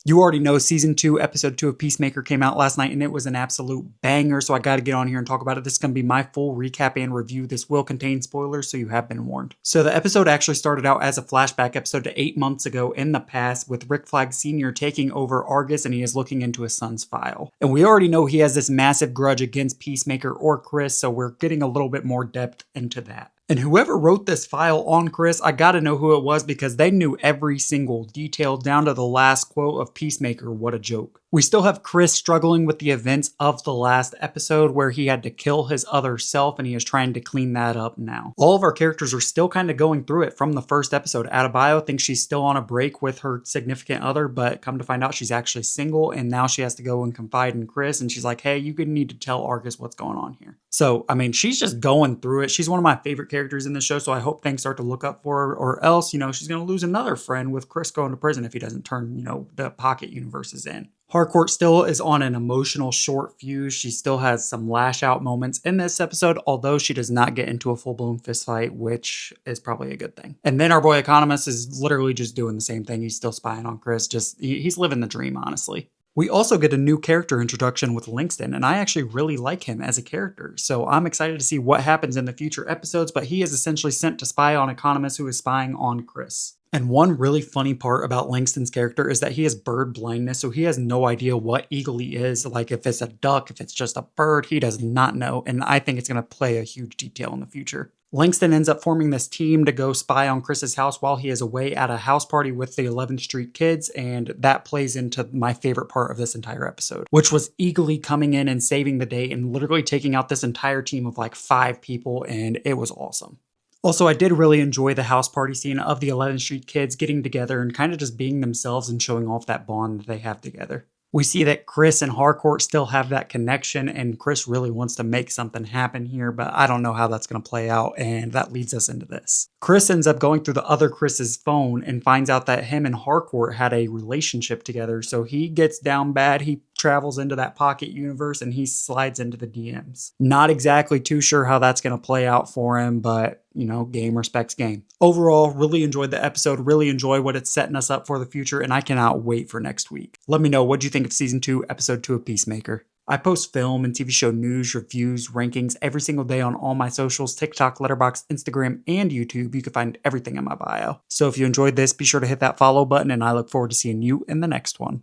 You already know season 2, episode 2 of Peacemaker came out last night and it was an absolute banger, so I gotta get on here and talk about it. This is gonna be my full recap and review. This will contain spoilers, so you have been warned. So the episode actually started out as a flashback episode to 8 months ago in the past, with Rick Flag Sr. taking over Argus and he is looking into his son's file. And we already know he has this massive grudge against Peacemaker or Chris, so we're getting a little bit more depth into that. And whoever wrote this file on Chris, I gotta know who it was because they knew every single detail down to the last quote of Peacemaker. What a joke. We still have Chris struggling with the events of the last episode where he had to kill his other self and he is trying to clean that up now. All of our characters are still kind of going through it from the first episode. Adebayo thinks she's still on a break with her significant other, but come to find out she's actually single and now she has to go and confide in Chris and she's like, hey, you need to tell Argus what's going on here. So, I mean, she's just going through it. She's one of my favorite characters in the show, so I hope things start to look up for her, or else, she's going to lose another friend with Chris going to prison if he doesn't turn, the pocket universes in. Harcourt still is on an emotional short fuse. She still has some lash out moments in this episode, although she does not get into a full-blown fist fight, which is probably a good thing. And then our boy Economist is literally just doing the same thing. He's still spying on Chris. He's living the dream, honestly. We also get a new character introduction with Langston, and I actually really like him as a character, so I'm excited to see what happens in the future episodes, but he is essentially sent to spy on Economist, who is spying on Chris. And one really funny part about Langston's character is that he has bird blindness, so he has no idea what eagle he is, like if it's a duck, if it's just a bird, he does not know, and I think it's going to play a huge detail in the future. Langston ends up forming this team to go spy on Chris's house while he is away at a house party with the 11th Street kids, and that plays into my favorite part of this entire episode, which was eagerly coming in and saving the day and literally taking out this entire team of like 5 people, and it was awesome. Also, I did really enjoy the house party scene of the 11th Street kids getting together and kind of just being themselves and showing off that bond that they have together. We see that Chris and Harcourt still have that connection, and Chris really wants to make something happen here, but I don't know how that's going to play out, and that leads us into this. Chris ends up going through the other Chris's phone and finds out that him and Harcourt had a relationship together, so he gets down bad. He travels into that pocket universe and he slides into the DMs. Not exactly too sure how that's going to play out for him, but game respects game. Overall, really enjoyed the episode, really enjoy what it's setting us up for the future, and I cannot wait for next week. Let me know, what do you think of season 2, episode 2 of Peacemaker? I post film and TV show news, reviews, rankings every single day on all my socials, TikTok, Letterboxd, Instagram, and YouTube. You can find everything in my bio. So if you enjoyed this, be sure to hit that follow button, and I look forward to seeing you in the next one.